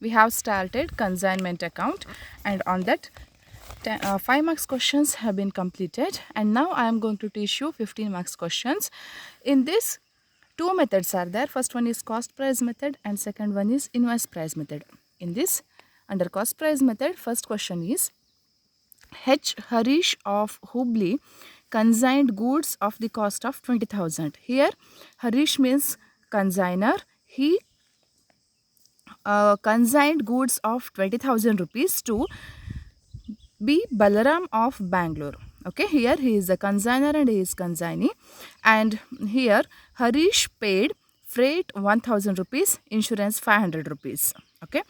we have started consignment account, and on that 5 marks questions have been completed, and now I am going to teach you 15 marks questions. In this, two methods are there. First one is cost price method and second one is invoice price method. In this, under cost price method, first question is H. Harish of Hubli consigned goods of the cost of 20,000. Here Harish means consigner. He consigned goods of 20,000 rupees to B. Balaram of Bangalore. Okay, here he is a consigner and he is consignee. And here Harish paid freight 1000 rupees, insurance 500 rupees. Okay,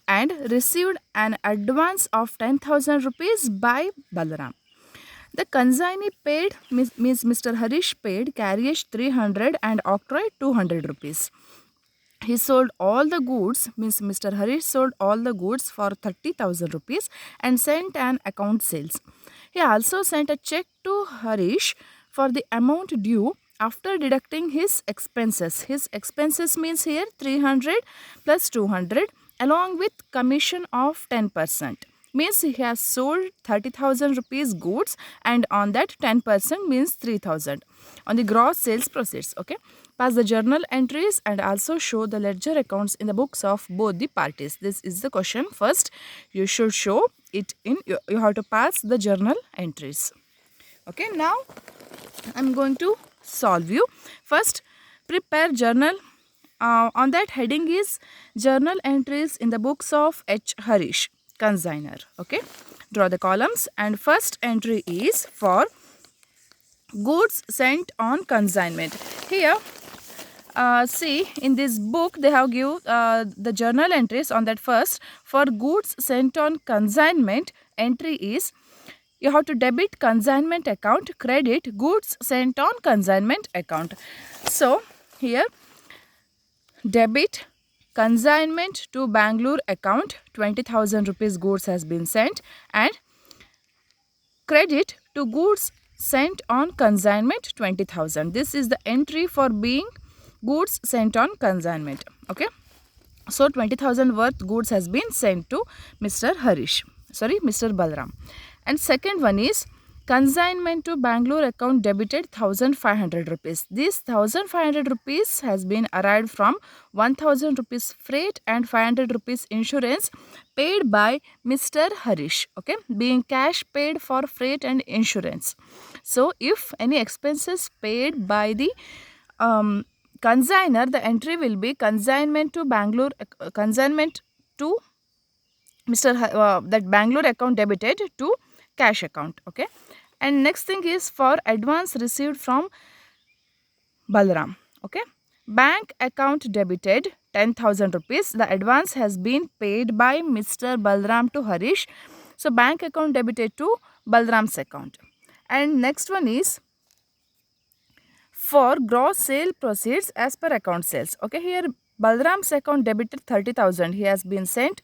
and received an advance of 10,000 rupees by Balaram. The consignee paid, means Mr. Harish paid carriage 300 and octroi 200 rupees. He sold all the goods, means Mr. Harish sold all the goods for 30,000 rupees and sent an account sales. He also sent a check to Harish for the amount due after deducting his expenses. His expenses means here 300 plus 200 along with commission of 10%. Means he has sold 30,000 rupees goods and on that 10% means 3,000 on the gross sales proceeds. Okay, pass the journal entries and also show the ledger accounts in the books of both the parties. This is the question. First you should show it in, you have to pass the journal entries. Okay, now I'm going to solve you. First, prepare journal. On that heading is journal entries in the books of H. Harish, consigner. Okay, draw the columns and first entry is for goods sent on consignment. Here see, in this book they have give the journal entries on that. First, for goods sent on consignment, entry is you have to debit consignment account, credit goods sent on consignment account. So here debit consignment to Bangalore account 20,000 rupees goods has been sent, and credit to goods sent on consignment 20,000. This is the entry for being goods sent on consignment. Okay, so 20,000 worth goods has been sent to Mr. Balaram. And second one is consignment to Bangalore account debited 1,500 rupees. This 1,500 rupees has been arrived from 1,000 rupees freight and 500 rupees insurance paid by Mr. Harish. Okay, being cash paid for freight and insurance. So if any expenses paid by the consigner, the entry will be consignment to Bangalore, consignment to that Bangalore account debited to cash account. Okay, and next thing is for advance received from Balaram. Okay, bank account debited 10,000 rupees. The advance has been paid by Mr. Balaram to Harish. So bank account debited to Balaram's account. And next one is for gross sale proceeds as per account sales. Okay, here Balaram's account debited 30,000. He has been sent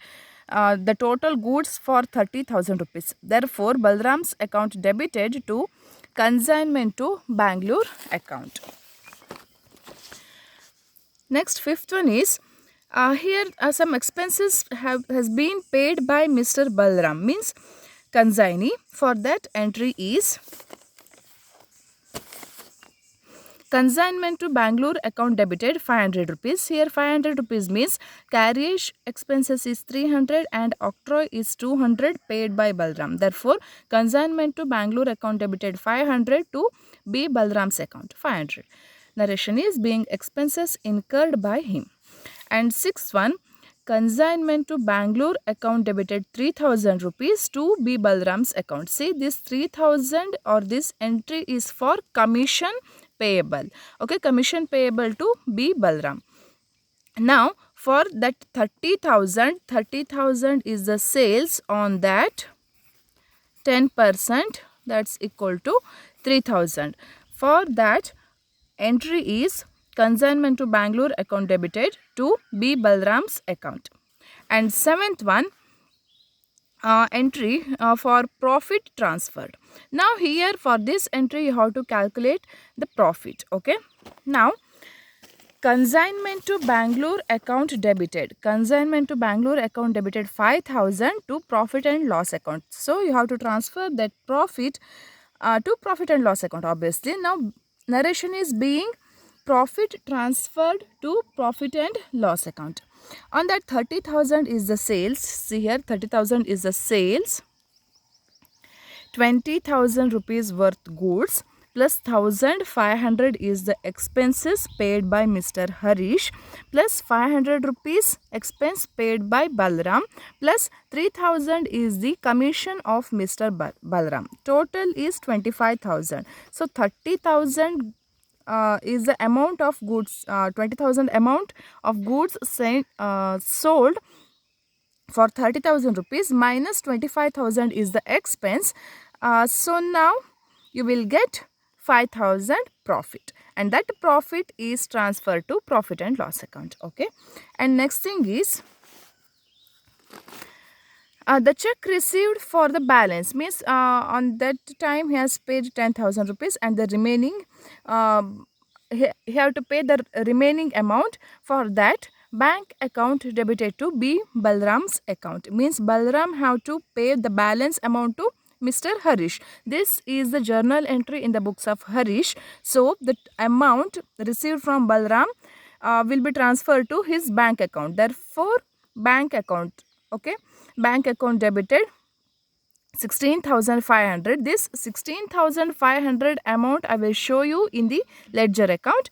the total goods for 30,000 rupees. Therefore, Balaram's account debited to consignment to Bangalore account. Next, fifth one is here some expenses has been paid by Mr. Balaram, means consignee. For that entry is consignment to Bangalore account debited 500 rupees. Here 500 rupees means carriage expenses is 300 and octroi is 200 paid by Balaram. Therefore, consignment to Bangalore account debited 500 to B. Balaram's account 500. Narration is being expenses incurred by him. And sixth one, consignment to Bangalore account debited 3,000 rupees to B. Balaram's account. See, this 3,000 or this entry is for commission payable. Okay, commission payable to B. Balaram. Now, for that 30,000 is the sales on that 10%, that's equal to 3,000. For that entry is consignment to Bangalore account debited to B. Balaram's account. And seventh one, entry for profit transferred. Now here for this entry you have to calculate the profit. Okay, now Consignment to Bangalore account debited. Consignment to Bangalore account debited 5,000 to profit and loss account. So you have to transfer that profit to profit and loss account, obviously. Now narration is being profit transferred to profit and loss account. On that 30,000 is the sales. See here, 30,000 is the sales. 20,000 rupees worth goods plus 1,500 is the expenses paid by Mr. Harish plus 500 rupees expense paid by Balram plus 3,000 is the commission of Mr. Balram. Total is 25,000. So 30,000 is the amount of goods, 20,000 amount of goods sold for 30,000 rupees minus 25,000 is the expense. So now you will get 5,000 profit, and that profit is transferred to profit and loss account. Okay, and next thing is the check received for the balance means on that time he has paid 10,000 rupees and the remaining he have to pay the remaining amount. For that, bank account debited to B. Balram's account means Balram have to pay the balance amount to Mr. Harish. This is the journal entry in the books of Harish. So the amount received from Balram will be transferred to his bank account. Therefore, bank account, okay, bank account debited 16,500. This 16,500 amount I will show you in the ledger account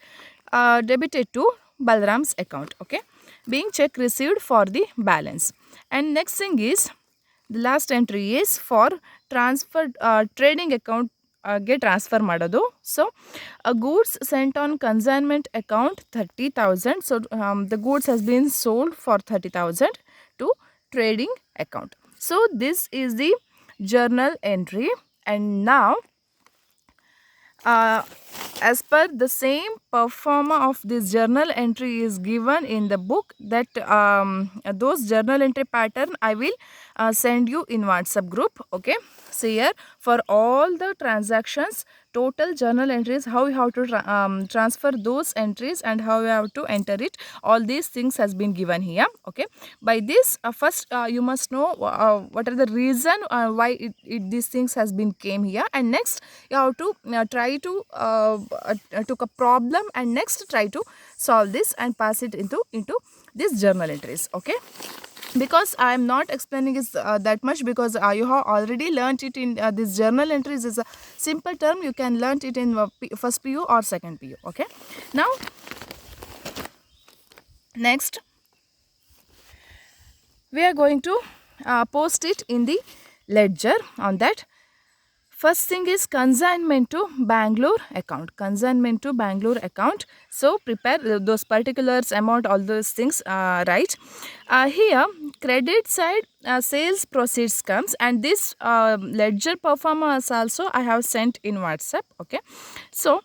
debited to Balram's account. Okay, being check received for the balance. And next thing is the last entry is for transfer trading account get transfer ಮಾಡೋದು. So goods sent on consignment account 30,000. So the goods has been sold for 30,000 to trading account. So this is the journal entry. And now as per the same performer of this journal entry is given in the book, that those journal entry pattern I will send you in WhatsApp group. Okay, so here for all the transactions, total journal entries, how you have to transfer those entries and how you have to enter it, all these things has been given here. Okay, by this first you must know what are the reason why these things has been came here, and next you have to try to took a problem and next try to solve this and pass it into these journal entries. Okay, because I am not explaining it that much, because you have already learnt it in this journal entries is a simple term. You can learn it in first PU or second PU. Okay, now next we are going to post it in the ledger. On that, first thing is consignment to Bangalore account. Consignment to Bangalore account. So prepare those particulars, amount, all those things right. Here credit side sales proceeds comes, and this ledger performance also I have sent in WhatsApp. Okay, so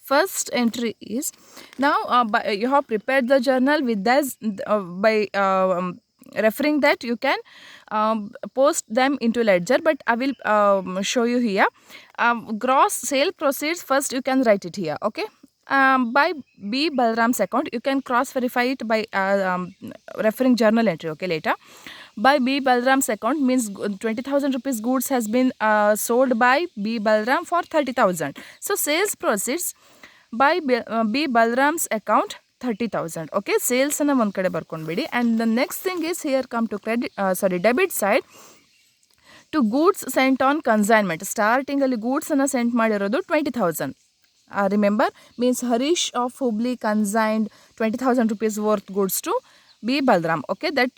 first entry is now you have prepared the journal with this by referring that you can post them into ledger, but I will show you here. Gross sale proceeds, first you can write it here. Okay, by B. Balram's account, you can cross verify it by referring journal entry. Okay, later by B. Balram's account means 20,000 rupees goods has been sold by B. Balram for 30,000. So sales proceeds by B. Balram's account 30,000. Okay, sales ana one kade barkonbidi. And the next thing is here come to credit debit side to goods sent on consignment. Starting ಅಲ್ಲಿ goods ಅನ್ನು sent ಮಾಡಿರೋದು 20,000. Remember, means Harish of Hubli consigned 20,000 rupees worth goods to B. Balram. Okay, that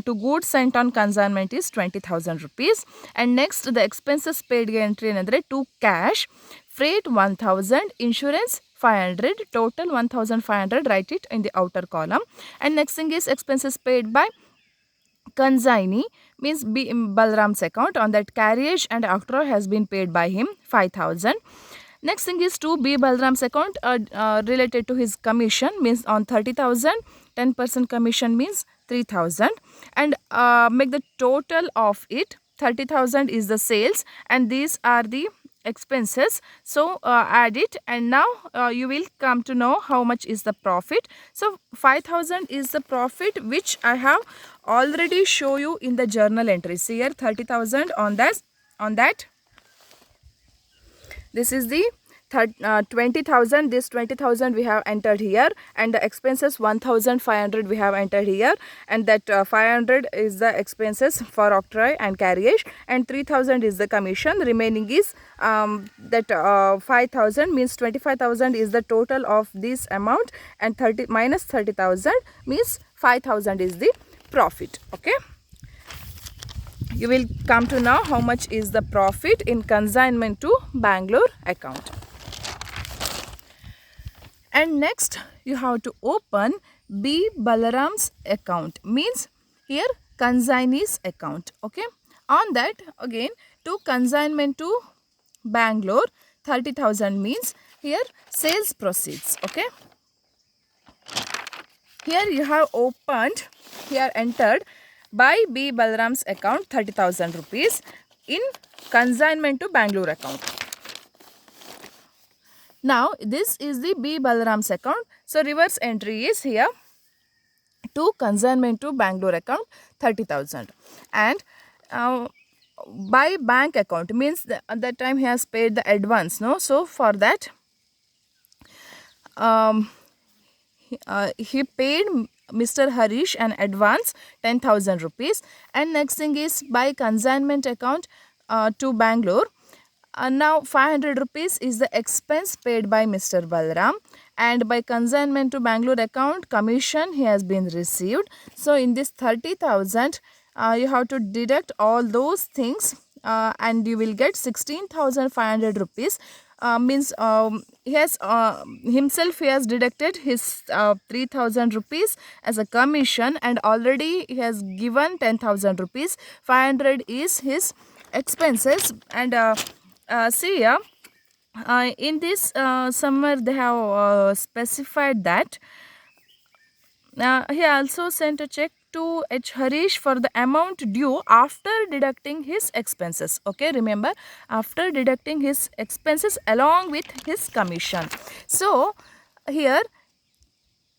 to goods sent on consignment is 20,000 rupees. And next the expenses paid entry another to cash, freight 1,000, insurance 500, total 1,500. Write it in the outer column. And next thing is expenses paid by consignee means B. Balram's account. On that carriage and octroi has been paid by him 5,000. Next thing is to B. Balram's account related to his commission means on 30,000, 10% commission means 3,000, and make the total of it. 30,000 is the sales, and these are the expenses. So add it, and now you will come to know how much is the profit. So 5,000 is the profit, which I have already show you in the journal entries. Here 30,000 on that. This is the 20,000. This 20,000 we have entered here, and the expenses 1,500 we have entered here, and that 500 is the expenses for octroi and carriage, and 3,000 is the commission. Remaining is that 5,000 means 25,000 is the total of this amount, and 30 minus 30,000 means 5,000 is the profit. Okay, you will come to know how much is the profit in consignment to Bangalore account. And next you have to open B. Balaram's account, means here consignee's account. Okay, on that again to consignment to Bangalore 30,000 means here sales proceeds. Okay, here you have opened, here entered by B. Balaram's account 30,000 rupees in consignment to Bangalore account. Now this is the B. Balaram's account. So reverse entry is here to consignment to Bangalore account 30,000, and by bank account means at that time he has paid the advance. No, so for that he paid Mr. Harish an advance 10,000 rupees, and next thing is by consignment account to Bangalore. Now 500 rupees is the expense paid by Mr. Balaram, and by consignment to Bangalore account commission he has been received. So in this 30,000 you have to deduct all those things, and you will get 16,500 rupees. Means he has himself he has deducted his 3,000 rupees as a commission, and already he has given 10,000 rupees. 500 is his expenses, and see here in this somewhere they have specified that he also sent a check to H. Harish for the amount due after deducting his expenses. Okay, remember, after deducting his expenses along with his commission. So here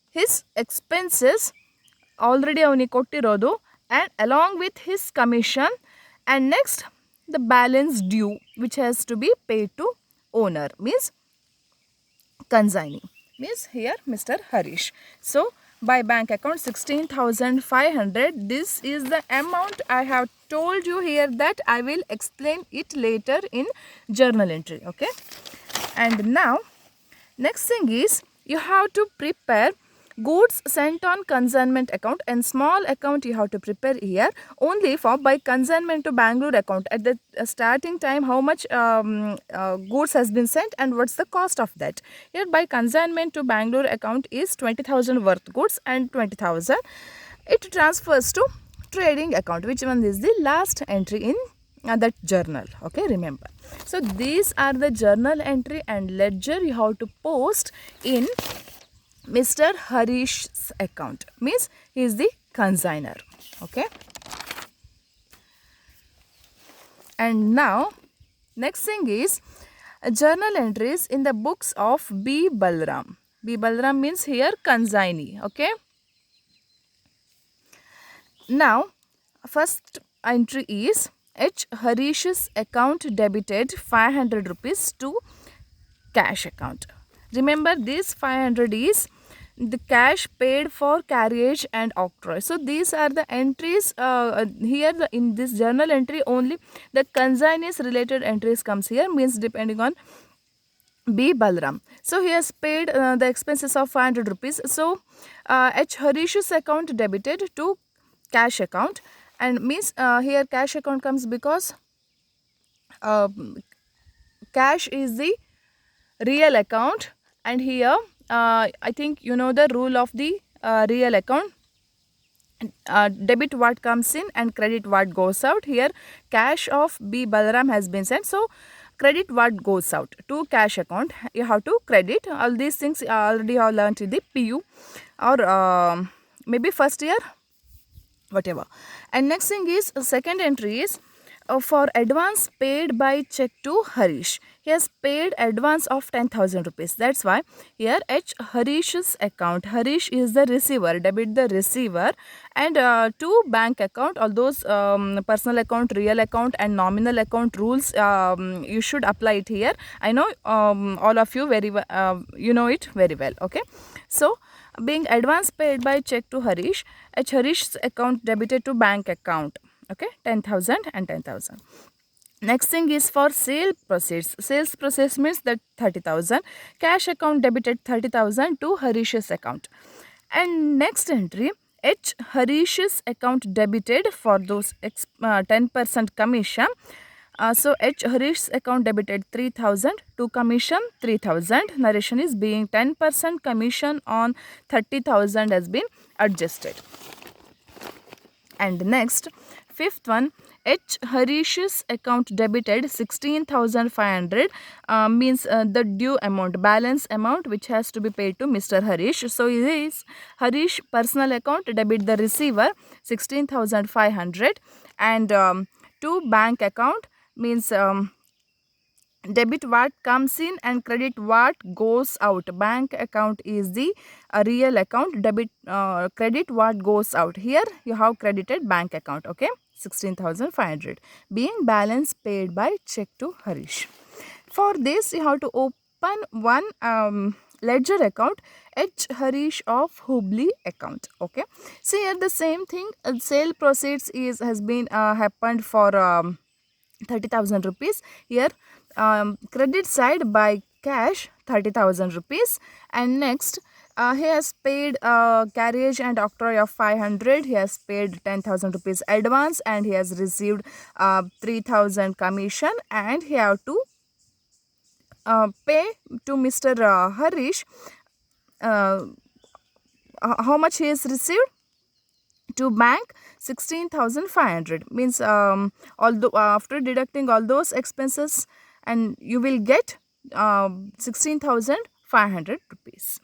his expenses already avani kottirodu, and along with his commission, and next the balance due which has to be paid to owner, means consignee, means here Mr. Harish. So by bank account 16,500, this is the amount I have told you here that I will explain it later in journal entry. Okay, and now next thing is you have to prepare goods sent on consignment account, and small account you have to prepare here only for by consignment to Bangalore account. At the starting time how much goods has been sent and what's the cost of that. Here by consignment to Bangalore account is 20,000 worth goods, and 20,000 it transfers to trading account, which one is the last entry in that journal. Okay, remember. So these are the journal entry and ledger you have to post in Mr. Harish's account, means he is the consigner. Okay, and now next thing is journal entries in the books of B. Balaram. B. Balaram means here consignee. Okay, now first entry is H. Harish's account debited 500 rupees to cash account. Remember, this 500 is the cash paid for carriage and octroi. So these are the entries here in this journal entry. Only the consignees related entries comes here, means depending on B. Balaram. So he has paid the expenses of 500 rupees. So H. Harish's account debited to cash account, and means here cash account comes because cash is the real account, and here I think you know the rule of the real account. Debit what comes in and credit what goes out. Here cash of B. Balaram has been sent, so credit what goes out to cash account. You have to credit all these things. Already have learned in the PU or maybe first year, whatever. And next thing is second entry is for advance paid by check to Harish. he has paid advance of 10,000 rupees. That's why here H Harish's account. Harish is the receiver, debit the receiver, and to bank account, all those personal account, real account, and nominal account rules you should apply it here. I know all of you very well, you know it very well. Okay, so being advance paid by check to Harish, H Harish's account debited to bank account. Okay, 10,000 and 10,000. Next thing is for sale proceeds. Sales proceeds means that 30,000. Cash account debited 30,000 to Harish's account. And next entry, H Harish's account debited for those 10% commission. So H Harish's account debited 3,000 to commission 3,000. Narration is being 10% commission on 30,000 has been adjusted. And next, fifth one, H Harish's account debited 16,500 means the due amount, balance amount which has to be paid to Mr. Harish. So it is Harish personal account debit the receiver 16,500 and to bank account means debit what comes in and credit what goes out. Bank account is the real account, debit credit what goes out. Here you have credited bank account. Okay, 16,500 being balance paid by check to Harish. For this you have to open one ledger account, H Harish of Hubli account. Okay, so here the same thing, sale proceeds has been happened for 30,000 rupees. Here credit side by cash 30,000 rupees, and next he has paid carriage and octroi of 500. He has paid 10,000 rupees advance and he has received 3,000 commission, and he have to pay to Mr. Harish how much he has received to bank 16,500 means although after deducting all those expenses and you will get 16,500 rupees.